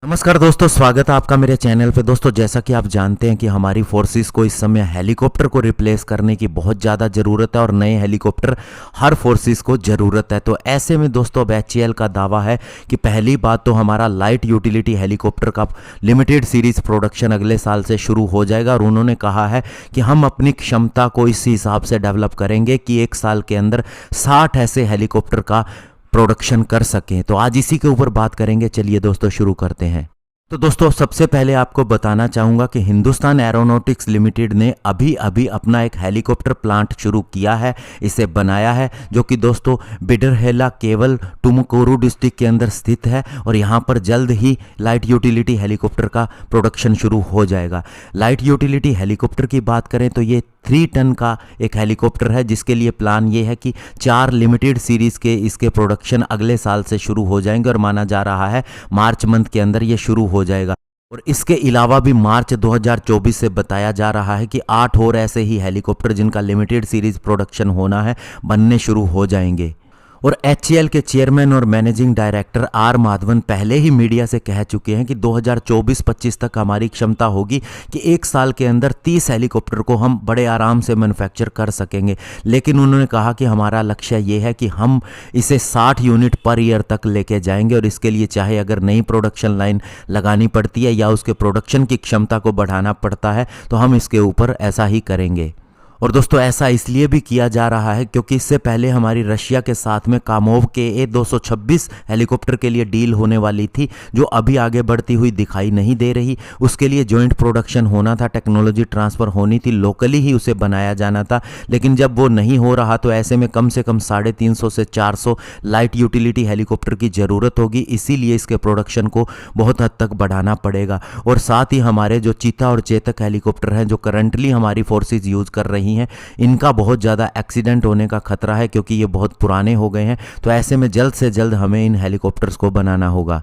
नमस्कार दोस्तों, स्वागत है आपका मेरे चैनल पे। दोस्तों, जैसा कि आप जानते हैं कि हमारी फोर्सेस को इस समय हेलीकॉप्टर को रिप्लेस करने की बहुत ज़्यादा ज़रूरत है और नए हेलीकॉप्टर हर फोर्सेस को ज़रूरत है। तो ऐसे में दोस्तों अब एचएएल का दावा है कि पहली बात तो हमारा लाइट यूटिलिटी हेलीकॉप्टर का लिमिटेड सीरीज प्रोडक्शन अगले साल से शुरू हो जाएगा और उन्होंने कहा है कि हम अपनी क्षमता को इस हिसाब से डेवलप करेंगे कि एक साल के अंदर 60 ऐसे हेलीकॉप्टर का प्रोडक्शन कर सकें। तो आज इसी के ऊपर बात करेंगे। चलिए दोस्तों शुरू करते हैं। तो दोस्तों सबसे पहले आपको बताना चाहूँगा कि हिंदुस्तान एरोनॉटिक्स लिमिटेड ने अभी अभी अपना एक हेलीकॉप्टर प्लांट शुरू किया है, इसे बनाया है, जो कि दोस्तों बिडरहेला केवल टुमकुरू डिस्ट्रिक्ट के अंदर स्थित है और यहाँ पर जल्द ही लाइट यूटिलिटी हेलीकॉप्टर का प्रोडक्शन शुरू हो जाएगा। लाइट यूटिलिटी हेलीकॉप्टर की बात करें तो ये 3 टन का एक हेलीकॉप्टर है, जिसके लिए प्लान ये है कि 4 लिमिटेड सीरीज़ के इसके प्रोडक्शन अगले साल से शुरू हो जाएंगे और माना जा रहा है मार्च मंथ के अंदर ये शुरू हो जाएगा। और इसके अलावा भी मार्च 2024 से बताया जा रहा है कि 8 और ऐसे ही हेलीकॉप्टर जिनका लिमिटेड सीरीज प्रोडक्शन होना है बनने शुरू हो जाएंगे। और एचएएल के चेयरमैन और मैनेजिंग डायरेक्टर आर माधवन पहले ही मीडिया से कह चुके हैं कि 2024-25 तक हमारी क्षमता होगी कि एक साल के अंदर 30 हेलीकॉप्टर को हम बड़े आराम से मैन्युफैक्चर कर सकेंगे। लेकिन उन्होंने कहा कि हमारा लक्ष्य ये है कि हम इसे 60 यूनिट पर ईयर तक लेके जाएंगे और इसके लिए चाहे अगर नई प्रोडक्शन लाइन लगानी पड़ती है या उसके प्रोडक्शन की क्षमता को बढ़ाना पड़ता है तो हम इसके ऊपर ऐसा ही करेंगे। और दोस्तों ऐसा इसलिए भी किया जा रहा है क्योंकि इससे पहले हमारी रशिया के साथ में कामोव के A226 हेलीकॉप्टर के लिए डील होने वाली थी, जो अभी आगे बढ़ती हुई दिखाई नहीं दे रही। उसके लिए जॉइंट प्रोडक्शन होना था, टेक्नोलॉजी ट्रांसफ़र होनी थी, लोकली ही उसे बनाया जाना था। लेकिन जब वो नहीं हो रहा तो ऐसे में कम से कम 350 से 400 लाइट यूटिलिटी हेलीकॉप्टर की ज़रूरत होगी। इसीलिए इसके प्रोडक्शन को बहुत हद तक बढ़ाना पड़ेगा। और साथ ही हमारे जो चीता और चेतक हेलीकॉप्टर हैं जो करंटली हमारी फोर्सेज यूज़ कर रही हैं, इनका बहुत ज़्यादा एक्सीडेंट होने का खतरा है क्योंकि ये बहुत पुराने हो गए हैं। तो ऐसे में जल्द से जल्द हमें इन हेलीकॉप्टर्स को बनाना होगा।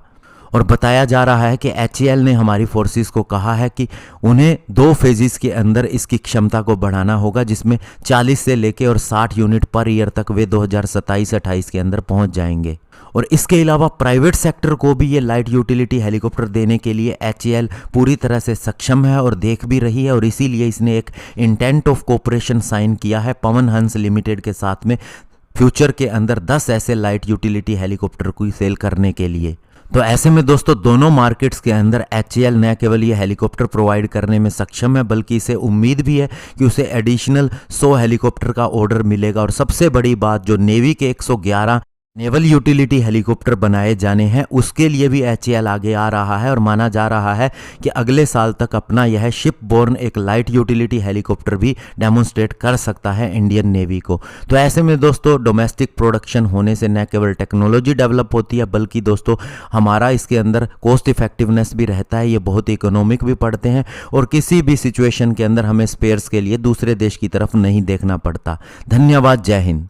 और बताया जा रहा है कि एचएएल ने हमारी फोर्सेस को कहा है कि उन्हें 2 फेजेस के अंदर इसकी क्षमता को बढ़ाना होगा, जिसमें 40 से लेके और 60 यूनिट पर ईयर तक वे 2027-28 के अंदर पहुंच जाएंगे। और इसके अलावा प्राइवेट सेक्टर को भी ये लाइट यूटिलिटी हेलीकॉप्टर देने के लिए एचएएल पूरी तरह से सक्षम है और देख भी रही है। और इसीलिए इसने एक इंटेंट ऑफ कोऑपरेशन साइन किया है पवन हंस लिमिटेड के साथ में फ्यूचर के अंदर 10 ऐसे लाइट यूटिलिटी हेलीकॉप्टर को सेल करने के लिए। तो ऐसे में दोस्तों दोनों मार्केट्स के अंदर एचएएल न केवल ये हेलीकॉप्टर प्रोवाइड करने में सक्षम है, बल्कि इसे उम्मीद भी है कि उसे एडिशनल 100 हेलीकॉप्टर का ऑर्डर मिलेगा। और सबसे बड़ी बात, जो नेवी के 111 नेवल यूटिलिटी हेलीकॉप्टर बनाए जाने हैं उसके लिए भी एचएएल आगे आ रहा है और माना जा रहा है कि अगले साल तक अपना यह शिप बोर्न एक लाइट यूटिलिटी हेलीकॉप्टर भी डेमोन्स्ट्रेट कर सकता है इंडियन नेवी को। तो ऐसे में दोस्तों डोमेस्टिक प्रोडक्शन होने से न केवल टेक्नोलॉजी डेवलप होती है, बल्कि दोस्तों हमारा इसके अंदर कॉस्ट इफेक्टिवनेस भी रहता है, ये बहुत इकोनॉमिक भी पड़ते हैं और किसी भी सिचुएशन के अंदर हमें स्पेयर्स के लिए दूसरे देश की तरफ नहीं देखना पड़ता। धन्यवाद, जय हिंद।